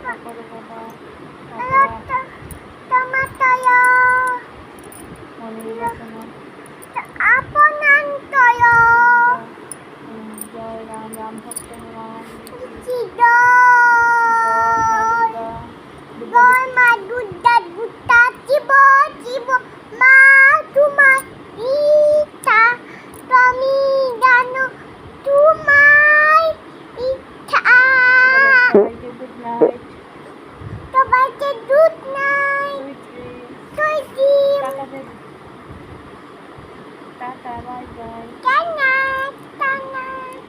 তারপরে বাবা Tomataya. মনির বাসনা Aponantoyo. জয় রাম রাম ভক্ত Hanuman Cido. Boy maduda duta cibo cibo ma tuma ita tomi dano tumai ita. Good night